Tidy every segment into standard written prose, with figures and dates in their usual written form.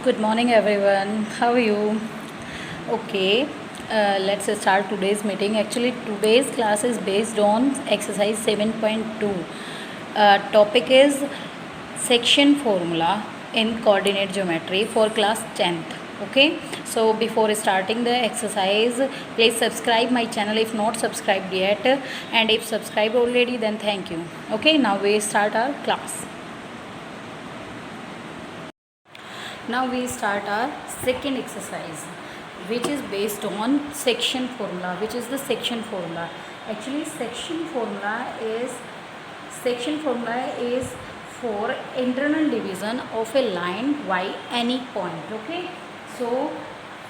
Good morning, everyone. How are you? Okay, let's start today's meeting. Actually, today's class is based on exercise 7.2. Topic is section formula in coordinate geometry for class 10th. Okay, so before starting the exercise, please subscribe my channel if not subscribed yet, and if subscribed already, then thank you. Okay, now we start our class. Now we start our second exercise, which is based on section formula. Which is the section formula? Actually, section formula is for internal division of a line by any point. Okay, so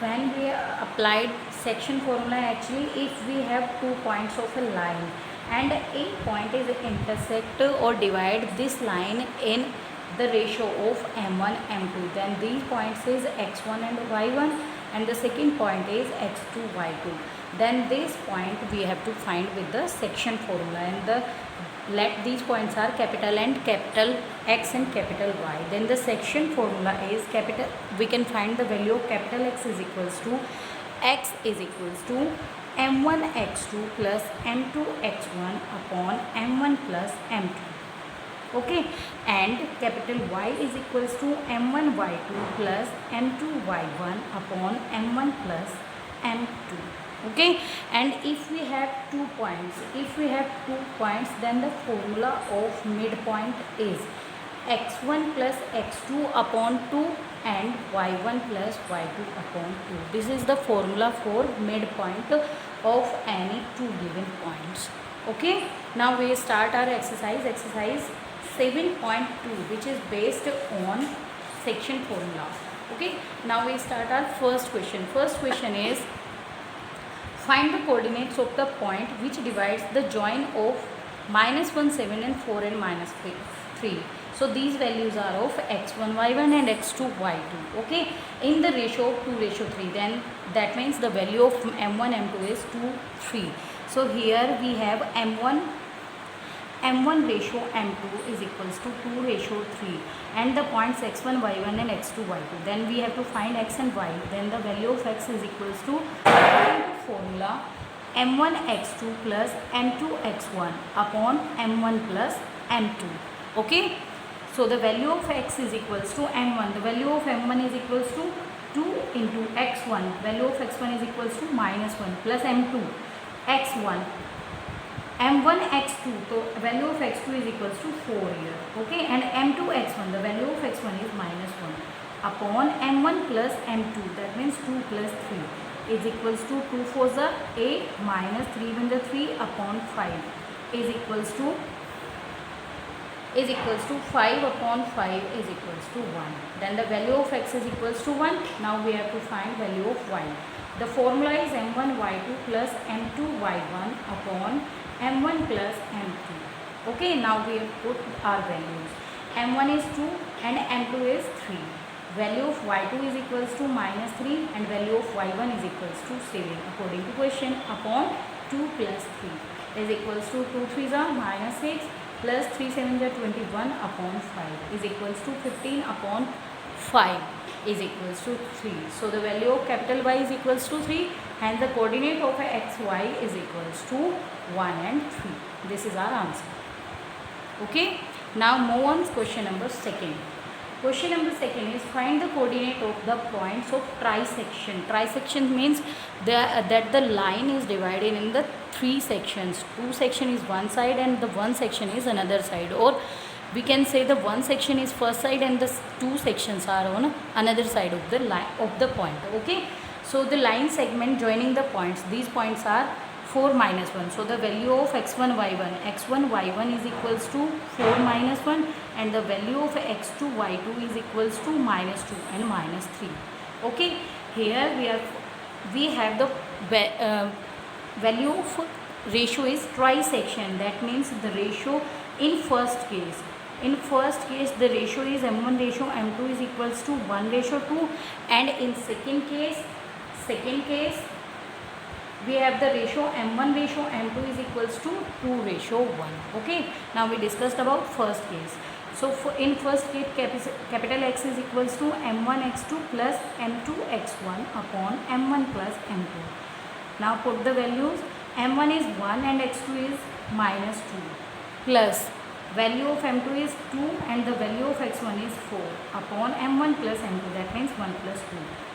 when we applied section formula, actually if we have 2 points of a line and a point is intersect or divide this line in the ratio of m1 m2, then these points is x1 and y1 and the second point is x2 y2, then this point we have to find with the section formula, and let these points are capital and capital X and capital Y. Then the section formula is capital, we can find the value of capital X is equals to m1 x2 plus m2 x1 upon m1 plus m2. Okay, and capital Y is equals to m1 y2 plus m2 y1 upon m1 plus m2. Okay, and if we have 2 points, then the formula of midpoint is x1 plus x2 upon 2 and y1 plus y2 upon 2. This is the formula for midpoint of any two given points. Okay, now we start our exercise 7.2, which is based on section formula. Okay, now we start our first question is, find the coordinates of the point which divides the join of -1, 7 and 4 and -3. So these values are of x1 y1 and x2 y2. Okay, in the ratio of 2:3, then that means the value of m1 m2 is 2 3. So here we have m1 ratio m2 is equals to 2 ratio 3 and the points x1 y1 and x2 y2. Then we have to find x and y. Then the value of x is equals to, according to formula, m1 x2 plus m2 x1 upon m1 plus m2. Okay, so the value of x is equals to m1. The value of m1 is equals to 2 into x1. Value of x1 is equals to -1 plus m2 x1 m1 x2, so value of x2 is equals to 4 here. Okay, and m2 x1, the value of x1 is -1 upon m1 plus m2, that means 2 plus 3 is equals to 2 4s are 8 minus 3 when the 3 upon 5 is equals to 5 upon 5 is equals to 1. Then the value of x is equals to 1. Now we have to find value of y. The formula is m1 y2 plus m2 y1 upon m1 plus m2. Okay, now we have put our values. m1 is 2 and m2 is 3. Value of y2 is equals to -3 and value of y1 is equals to 7 according to question, upon 2 plus 3 is equals to 2 3s are -6 plus 3 7s are 21 upon 5 is equals to 15 upon 5 is equals to 3. So the value of capital Y is equals to 3 and the coordinate of xy is equals to 1 and 3. This is our answer. Okay, now move on to question number second. Question number second is, find the coordinate of the points of trisection. Trisection means that the line is divided in the 3 sections. 2 section is one side and the 1 section is another side, or we can say the 1 section is first side and the 2 sections are on another side of the line of the point. Okay, so the line segment joining the points, these points are 4 minus 1. So the value of x1 y1 is equals to 4 minus 1 and the value of x2 y2 is equals to -2 and -3. Okay, here we have the value of ratio is trisection. That means the ratio in first case. In first case the ratio is m1 ratio m2 is equals to 1 ratio 2, and in second case we have the ratio m1 ratio m2 is equals to 2 ratio 1. Okay, now we discussed about first case. So for in first case, capital X is equals to m1 x2 plus m2 x1 upon m1 plus m2. Now put the values. m1 is 1 and x2 is minus 2 plus value of m2 is 2 and the value of x1 is 4 upon m1 plus m2, that means 1 plus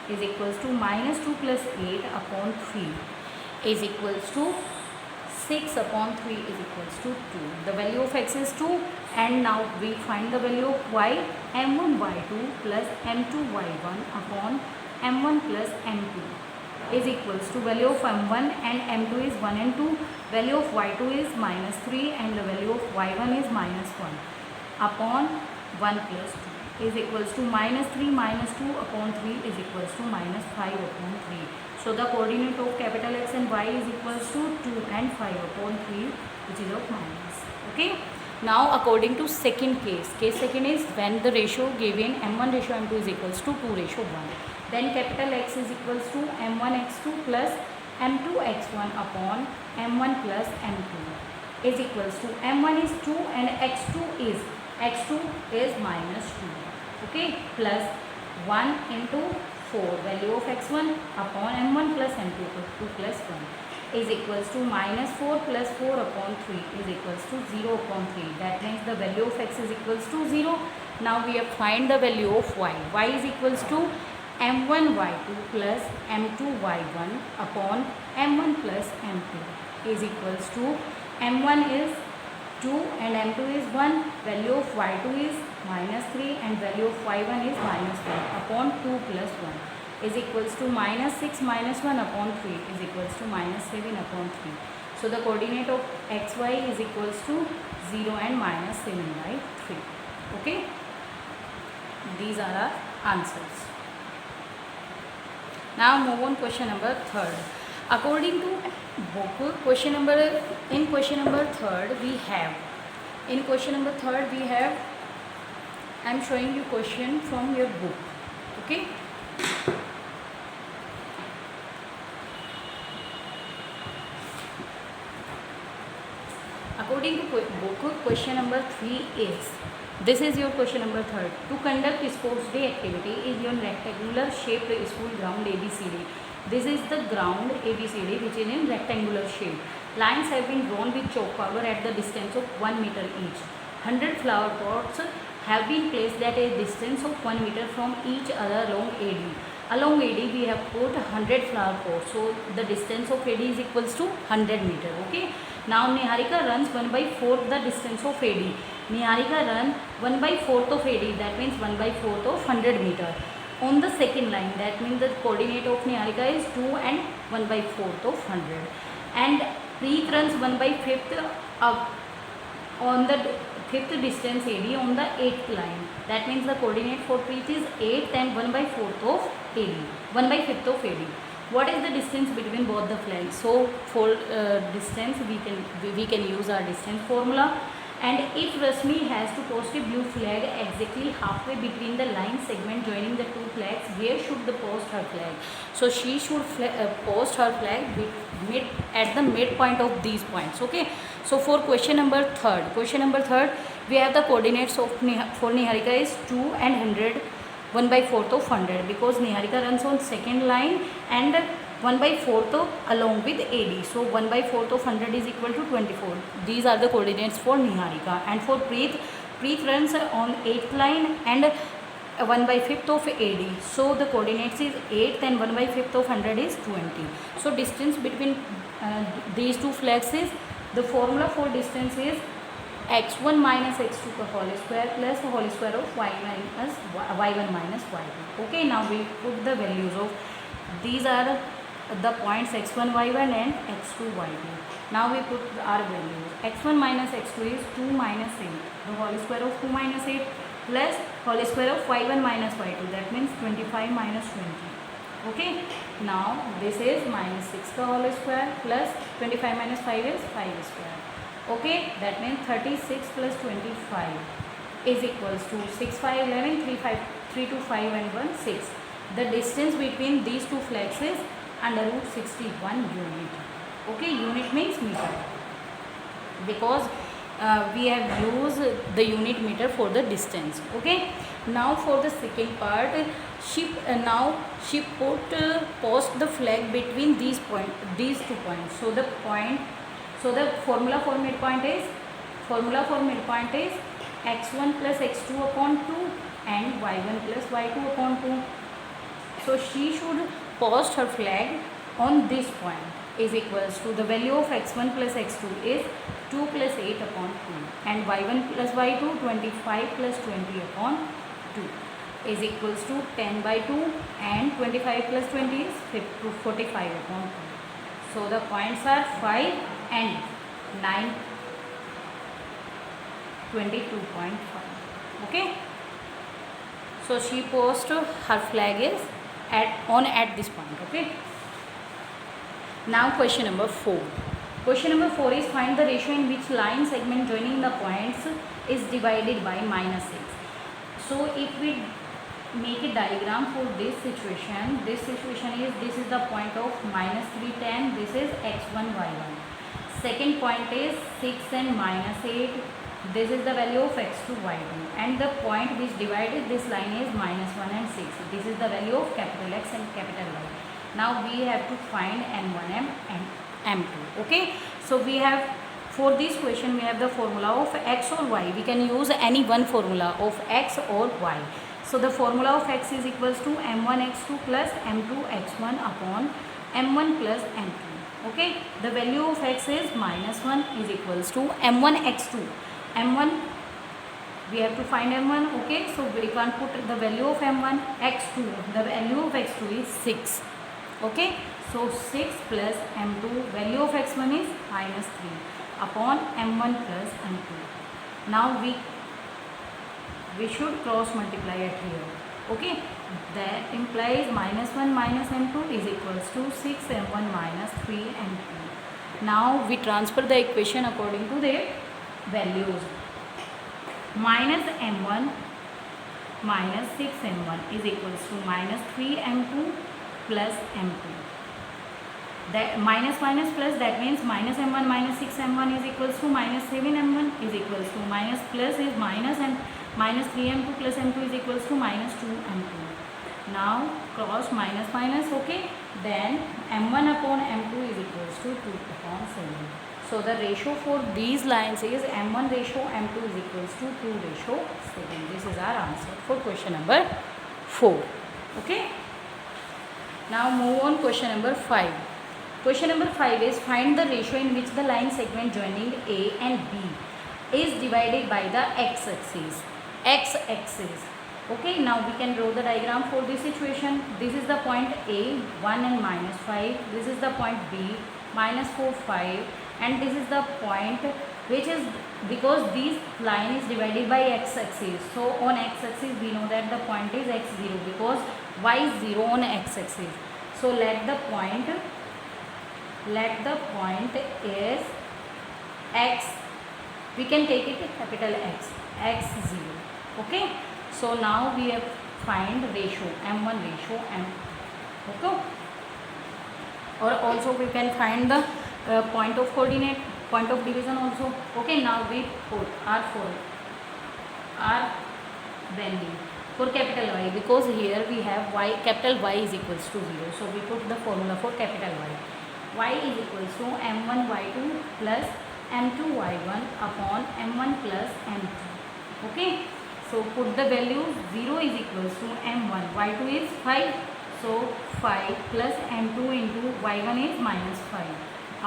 2 is equals to minus 2 plus 8 upon 3 is equals to 6 upon 3 is equals to 2. The value of x is 2 and now we find the value of y, m1 y2 plus m2 y1 upon m1 plus m2 is equals to value of m1 and m2 is 1 and 2, value of y2 is minus 3 and the value of y1 is minus 1 upon 1 plus 2 is equals to minus 3 minus 2 upon 3 is equals to minus 5 upon 3. So the coordinate of capital X and Y is equals to 2 and 5 upon 3, which is of minus. Okay. Now according to second case, case second is when the ratio given m1 ratio m2 is equals to 2 ratio 1. Then capital X is equals to m1 x2 plus m2 x1 upon m1 plus m2 is equals to m1 is 2 and x2 is minus 2. Okay, plus 1 into 4 value of x1 upon m1 plus m2 2 plus 1 is equals to minus 4 plus 4 upon 3 is equals to 0 upon 3. That means the value of x is equals to 0. Now we have find the value of y. Y is equals to m1 y2 plus m2 y1 upon m1 plus m2 is equals to m1 is 2 and m2 is 1, value of y2 is minus 3 and value of y1 is minus 1 upon 2 plus 1 is equals to minus 6 minus 1 upon 3 is equals to minus 7 upon 3. So the coordinate of xy is equals to 0 and minus 7 by 3. Okay, these are our answers. Now move on question number 3rd. According to book, question number third we have I am showing you question from your book. Okay. According to book, question number 3 is, this is your question number 3rd. To conduct sports day activity is your rectangular shaped school ground ABCD. This is the ground ABCD which is in rectangular shape. Lines have been drawn with chalk powder at the distance of 1 meter each. 100 flower pots have been placed at a distance of 1 meter from each other along AD. Along AD we have put 100 flower pots. So the distance of AD is equals to 100 meter. Okay. Now Niharika runs 1/4 the distance of AD. Niharika run 1/4 of AD, that means 1/4 of 100 meter. On the second line, that means the coordinate of Niharika is 2 and 1/4 of 100. And Preet runs 1/5 on the 5th distance AD on the 8th line. That means the coordinate for Preet is 8 and 1/4 of AD, 1/5 of AD. What is the distance between both the flags? So for distance we can use our distance formula. And if Rasmi has to post a blue flag exactly halfway between the line segment joining the two flags, where should the post her flag? So she should post her flag at the midpoint of these points. Okay. So for question number 3rd, we have the coordinates of for Niharika is 2 and 100, 1/4 of 100, because Niharika runs on second line and 1/4 along with AD. So 1/4 of 100 is equal to 24. These are the coordinates for Niharika. And for Preet runs on 8th line and 1/5 of AD. So the coordinates is 8 and 1/5 of 100 is 20. So distance between these two flags is, the formula for distance is x1 minus x2 का whole square plus the whole square of y1 minus y2. Okay, now we put the values of these are the points x1 y1 and x2 y2. Now we put our values. x1 minus x2 is 2 minus 8, the whole square of 2 minus 8 plus whole square of y1 minus y2, that means 25 minus 20. Okay, now this is minus 6 का whole square plus 25 minus 5 is 5 square. Okay, that means 36 plus 25 is equals to 6, 5, 11, 3 to 5 and 1, 6. The distance between these two flags is under root 61 unit. Okay, unit means meter, because we have used the unit meter for the distance. Okay, now for the second part, now she post the flag between these 2 points. So the formula for midpoint is x1 plus x2 upon 2 and y1 plus y2 upon 2. So she should post her flag on this point, is equals to the value of x1 plus x2 is 2 plus 8 upon 2 and y1 plus y2 25 plus 20 upon 2 is equals to 10 by 2 and 25 plus 20 is 45 upon 2. So the points are 5 and 9, 22.5. Okay. So she post her flag is at this point. Okay. Now question number 4. Question number 4 is find the ratio in which line segment joining the points is divided by -6. So if we make a diagram for this situation is this is the point of -3, 10. This is x1, y1. Second point is 6 and -8. This is the value of x2, y2, and the point which divided this line is -1 and 6. This is the value of capital X and capital Y. Now we have to find M1 and M2. Okay, so we have, for this question we have the formula of x or y. We can use any one formula of x or y. So the formula of x is equals to m1 x2 plus m2 x1 upon m1 plus m2. Okay, the value of x is -1 is equals to m1 x2. m1 we have to find m1. Okay, so we can put the value of m1 x2. The value of x2 is 6. Okay, so 6 plus m2, value of x1 is -3 upon m1 plus m2. Now we should cross multiply it here. Okay, that implies -1 minus m2 is equals to 6 m1 minus 3 m2. Now we transfer the equation according to their values. Minus m1 minus 6 m1 is equals to -3 m2 plus m2. That minus plus, that means minus m1 minus 6 m1 is equals to -7 m1 is equals to minus plus is minus and -3 m2 plus m2 is equals to -2 m2. Now cross minus. Okay, then m1 upon m2 is equals to 2 upon 7. So the ratio for these lines is m1 ratio m2 is equals to 2 ratio 7. This is our answer for question number 4. Okay. Now move on question number 5. Question number 5 is find the ratio in which the line segment joining A and B is divided by the x-axis. Okay, now we can draw the diagram for this situation. This is the point A, 1 and -5. This is the point B, -4, 5. And this is the point which is, because this line is divided by x-axis. So on x-axis we know that the point is x0 because y is 0 on x-axis. So let the point is x. We can take it capital X, x0. Okay. So now we have find ratio m1 ratio m. Okay. Or also we can find the point of coordinate, point of division also. Okay, now we put R value for capital Y, because here we have y, capital Y is equals to 0. So we put the formula for capital Y. Y is equals to m1 y2 plus m2 y1 upon m1 plus m2. Okay, so put the value. 0 is equals to m1, y2 is 5. So 5 plus m2 into y1 is -5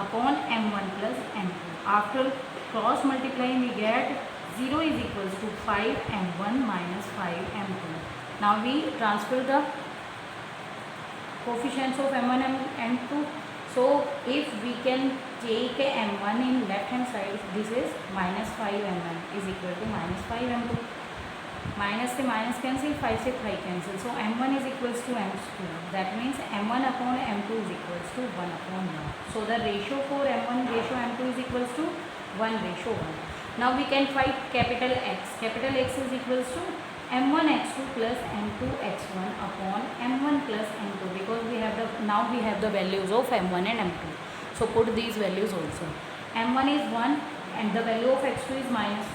upon m1 plus m2. After cross multiplying we get 0 is equals to 5 m1 minus 5 m2. Now we transfer the coefficients of m1 and m2. So if we can take m1 in left hand side, this is -5 m1 is equal to -5 m2. Minus से minus cancel, 5 से 5 cancel. So m1 is equals to m2. That means m1 upon m2 is equals to 1 upon 1. So the ratio for m1 ratio m2 is equals to 1 ratio 1. Now we can find capital X. Capital X is equals to m1 x2 plus m2 x1 upon m1 plus m2, because we have the values of m1 and m2. So put these values also. m1 is 1 and the value of x2 is minus 4,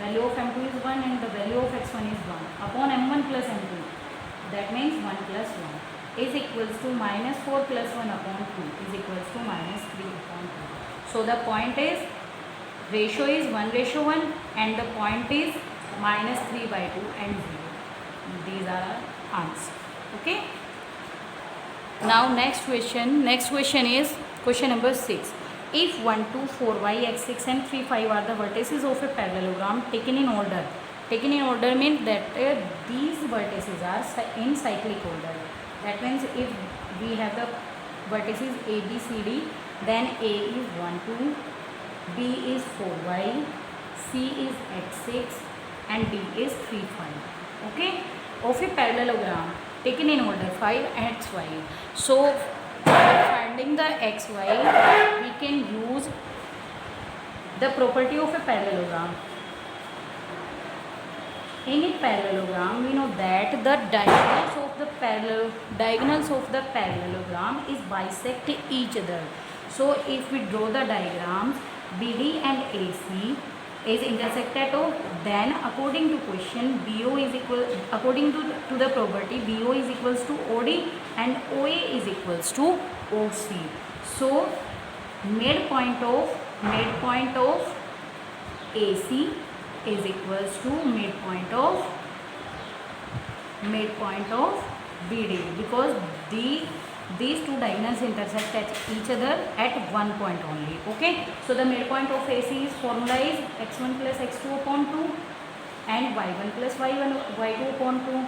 value of m2 is 1 and the value of x1 is 1 upon m1 plus m2, that means 1 plus 1 is equals to minus 4 plus 1 upon 2 is equals to minus 3 upon 2. So the point is ratio is 1:1 and the point is minus 3/2 and 0. These are our answers. Okay. Now next question is question number 6. If 1, 2, 4, y, x, 6 and 3, 5 are the vertices of a parallelogram taken in order. Taken in order means that these vertices are in cyclic order. That means if we have the vertices A, B, C, D, then A is 1, 2, B is 4y, C is x6 and D is 3, 5. Okay, of a parallelogram taken in order 5 and xy. So for finding the xy we can use the property of a parallelogram. In a parallelogram we know that the diagonals of the parallelogram is bisect each other. So if we draw the diagrams, BD and AC is intersect at O, then according to question BO is equal, according to the property BO is equals to OD and OA is equals to OC. So midpoint of AC is equals to midpoint of BD, because these two diagonals intersect at each other at one point only. Okay, so the midpoint of AC is formula is x1 plus x2 upon 2 and y1 plus y2 upon 2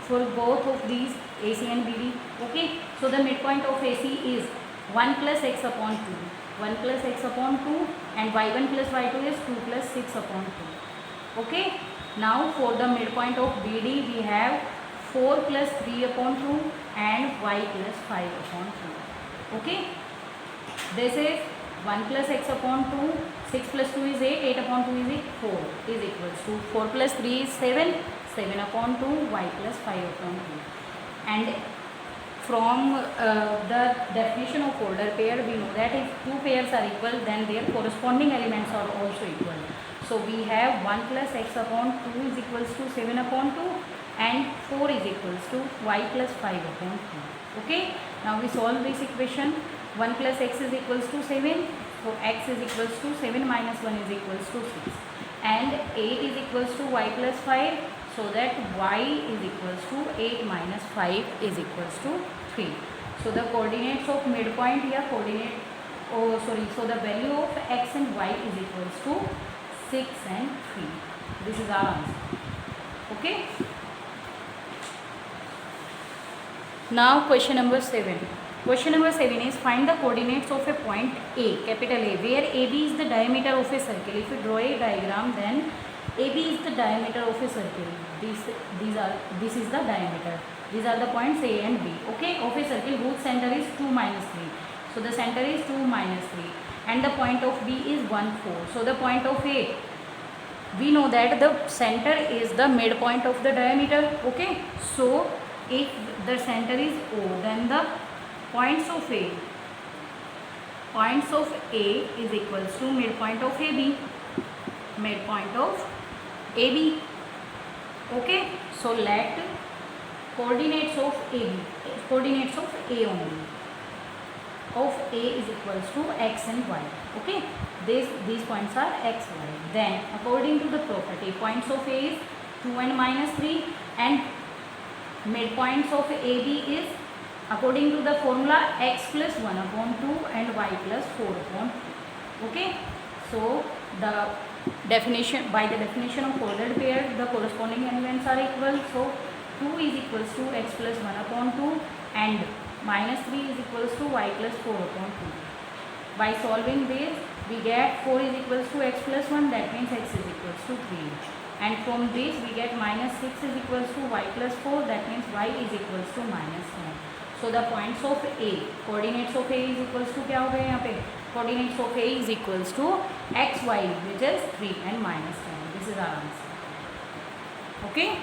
for both of these AC and BD. Okay, so the midpoint of AC is 1 plus x upon 2, 1 plus x upon 2 and y1 plus y2 is 2 plus 6 upon 2. Okay, now for the midpoint of BD we have 4 plus 3 upon 2 and y plus 5 upon 2. Okay, this is 1 plus x upon 2, 6 plus 2 is 8, 8 upon 2 is 4 is equals to 4 plus 3 is 7, 7 upon 2, y plus 5 upon 2. And from the definition of order pair we know that if two pairs are equal then their corresponding elements are also equal. So we have 1 plus x upon 2 is equals to 7 upon 2 and 4 is equals to y plus 5 upon 2. Okay, now we solve this equation. 1 plus x is equals to 7, so x is equals to 7 minus 1 is equals to 6 and 8 is equals to y plus 5, so that y is equals to 8 minus 5 is equals to 3. So the coordinates of midpoint here so the value of x and y is equals to 6 and 3. This is our answer. Okay. Now question number 7. Question number 7 is find the coordinates of a point A, capital A, where AB is the diameter of a circle. If you draw a diagram, then AB is the diameter of a circle. This is the diameter. These are the points A and B. Okay, of a circle whose center is 2 minus 3. So the center is 2 minus 3 and the point of B is 1, 4. So the point of A, we know that the center is the midpoint of the diameter. Okay, so if the center is O, then the points of A is equals to midpoint of AB, midpoint of AB. Okay, so let coordinates of AB, coordinates of A only, of A is equals to x and y. Okay, these points are x, y. Then according to the property, points of A is 2 and minus 3 and midpoints of AB is according to the formula x plus 1 upon 2 and y plus 4 upon 2. Okay, so the definition, by the definition of ordered pair, the corresponding elements are equal. So 2 is equals to x plus 1 upon 2 and minus 3 is equals to y plus 4 upon 2. By solving this we get 4 is equals to x plus 1, that means x is equals to 3. And from this we get minus 6 is equals to y plus 4, that means y is equals to minus 1. So the points of A, coordinates of A is equals to क्या हो गए यहाँ पे, coordinates of A is equals to x, y, which is 3 and minus 10. This is our answer. Okay.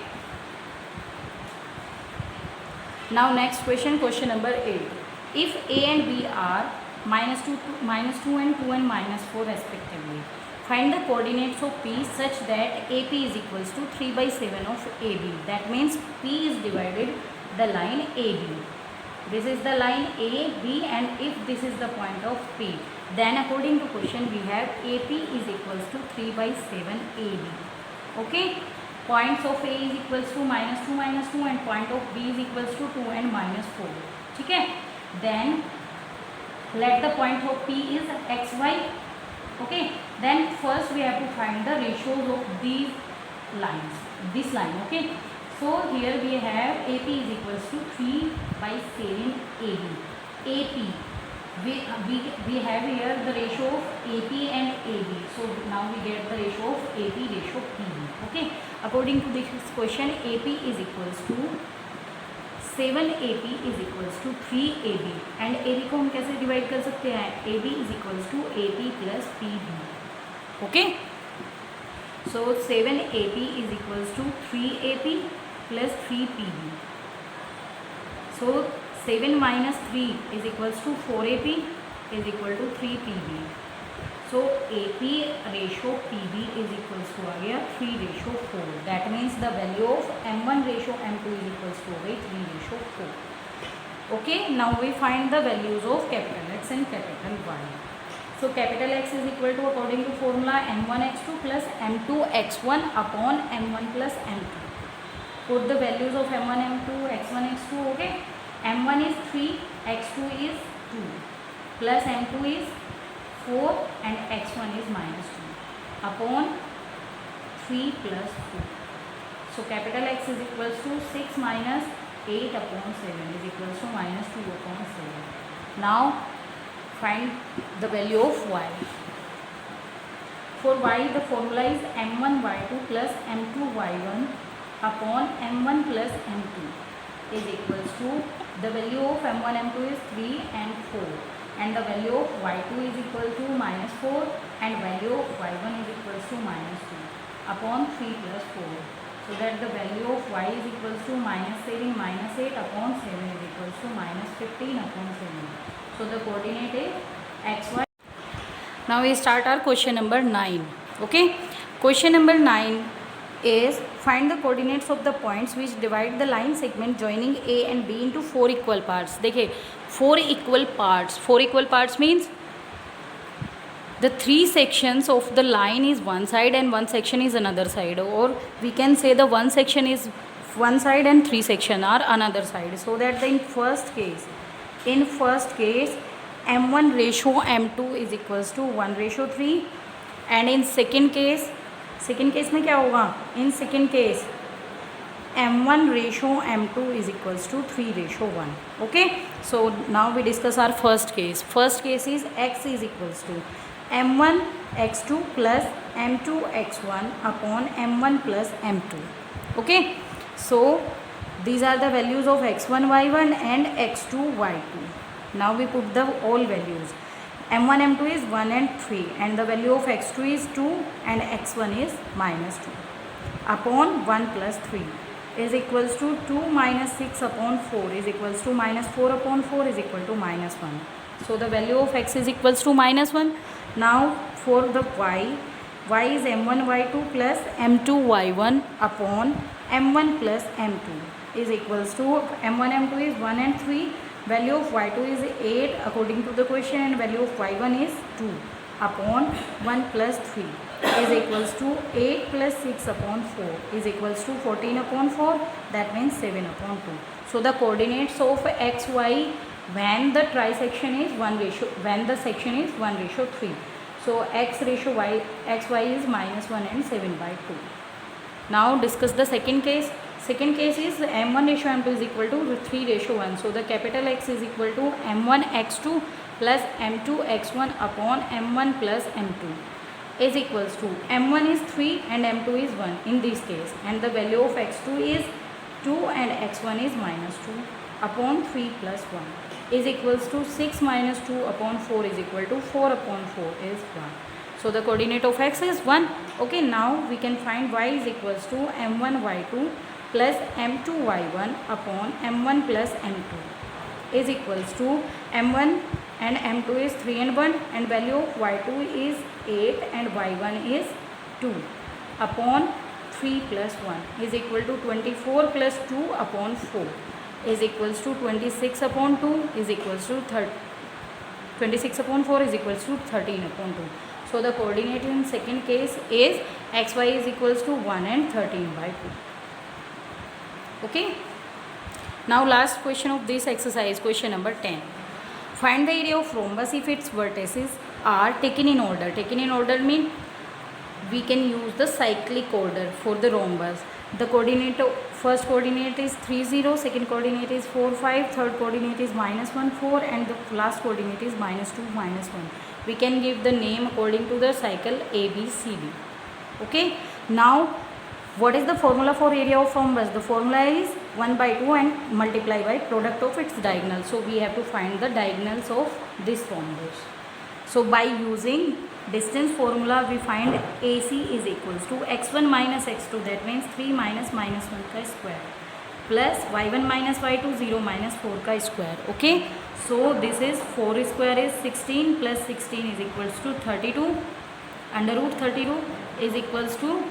Now next question, question number 8. If A and B are minus 2 and 2 and minus 4 respectively, Find the coordinates of P such that AP is equals to 3 by 7 of AB. That means P is divided the line AB. This is the line AB, and if this is the point of P, then according to question we have AP is equals to 3 by 7 AB. Okay. Points of A is equals to -2 and point of B is equals to 2 and -4. ठीक है. Then let the point of P is xy. Okay. Then first we have to find the ratios of these lines. This line. Okay. So here we have AP is equals to 3 by 7 AB. AP. We have here the ratio of AP and AB. So now we get the ratio of AP ratio PB. Okay. According to this question, AP is equals to 7 AP is equals to 3 AB. And AB को हम कैसे divide कर सकते हैं? AB is equals to AP plus PB. Okay. So 7 AP is equals to 3 AP plus 3 PB. So 7 minus 3 is equals to 4 AP is equal to 3 PB. So AP ratio PB is equals to आ गया 3 ratio 4. That means the value of M1 ratio M2 is equals to 3 ratio 4. Okay. Now we find the values of capital X and capital Y. So capital X is equal to, according to formula, M1 X2 plus M2 X1 upon M1 plus M2. Put the values of M1 M2 X1 X2. Okay. M1 is 3, X2 is 2, plus M2 is 4 and X1 is -2 upon 3 plus 4. So capital X is equals to 6 minus 8 upon 7 is equals to -2 upon 7. Now find the value of Y. For Y the formula is M1 Y2 plus M2 Y1 upon M1 plus M2 is equals to, the value of M1 M2 is 3 and 4, and the value of Y2 is equal to -4 and value of Y1 is equals to -2 upon 3 plus 4. So that the value of Y is equals to -8 upon 7 is equals to -15 upon 7. So the coordinate is XY. Now we start our question number 9. Okay. Question number 9 is find the coordinates of the points which divide the line segment joining A and B into 4 equal parts. देखिए 4 equal parts. 4 equal parts means the 3 sections of the line is one side and one section is another side, or we can say the one section is one side and 3 section are another side. So that in first case M1 ratio M2 is equals to 1 ratio 3, and in second case में क्या होगा? In second case M1 ratio M2 is equals to 3 ratio 1. Okay. So now we discuss our first case. First case is X is equals to M1 X2 plus M2 X1 upon M1 plus M2. Okay. So these are the values of X1 Y1 and X2 Y2. Now we put the all values. M1 M2 is 1 and 3, and the value of X2 is 2 and X1 is -2 upon 1 plus 3 is equals to 2 minus 6 upon 4 is equals to -4 upon 4 is equal to -1. So the value of X is equals to -1. Now for the Y is M1 Y2 plus M2 Y1 upon M1 plus M2 is equals to, M1 M2 is 1 and 3. Value of Y2 is 8 according to the question, and value of Y1 is 2 upon 1 plus 3 is equals to 8 plus 6 upon 4 is equals to 14 upon 4. That means 7 upon 2. So the coordinates of XY when the trisection is 1 ratio, when the section is 1 ratio 3. So X ratio Y, XY is -1 and 7 by 2. Now discuss the second case. Second case is M1 ratio M2 is equal to 3 ratio 1. So the capital X is equal to M1 X2 plus M2 X1 upon M1 plus M2 is equals to, M1 is 3 and M2 is 1 in this case, and the value of X2 is 2 and X1 is -2 upon 3 plus 1 is equals to 6 minus 2 upon 4 is equal to 4 upon 4 is 1. So the coordinate of X is 1. Okay. Now we can find Y is equals to M1 Y2 plus M2 Y1 upon M1 plus M2 is equals to, M1 and m2 is 3 and 1, and value of y2 is 8 and y1 is 2 upon 3 plus 1 is equal to 24 plus 2 upon 4 is equals to 26 upon 2 is equals to 26 upon 4 is equals to 13 upon 2. So the coordinate in second case is xy is equals to 1 and 13 by 2. Okay. Now last question of this exercise, question number 10. Find the area of rhombus if its vertices are taken in order. Taken in order means we can use the cyclic order for the rhombus. The coordinate, first coordinate is 3 0, second coordinate is 4 5, third coordinate is -1 4, and the last coordinate is -2 -1. We can give the name according to the cycle ABCD. Okay. Now what is the formula for area of rhombus? The formula is 1 by 2 and multiply by product of its diagonal. So we have to find the diagonals of this rhombus. So by using distance formula we find AC is equals to x1 minus x2, that means 3 minus -1 ka square, plus y1 minus y2 0 minus 4 ka square. Okay. So this is 4 square is 16 plus 16 is equals to 32. Under root 32 is equals to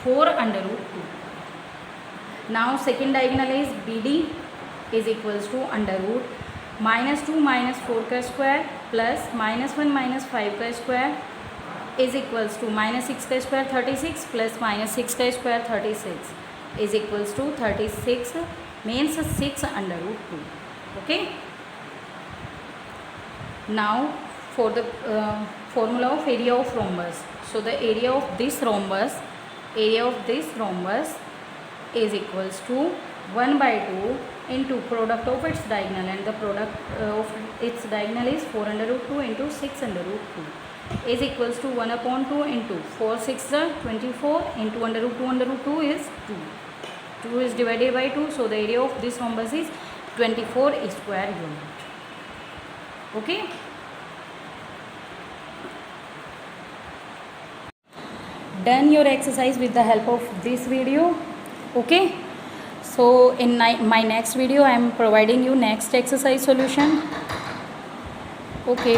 4 under root 2. Now second diagonal is BD is equals to under root -2 minus 4 ka square plus -1 minus 5 ka square is equals to -6 ka square 36 plus -6 ka square 36 is equals to 36, means 6 under root 2. Okay. Now for the formula of area of rhombus. So the area of this rhombus is equals to 1 by 2 into product of its diagonal, and the product of its diagonal is 4 under root 2 into 6 under root 2 is equals to 1 upon 2 into 4 6 24 into under root 2 is 2. 2 is divided by 2, so the area of this rhombus is 24 square unit. Okay. Done your exercise with the help of this video. Okay. So in my next video I am providing you next exercise solution. Okay.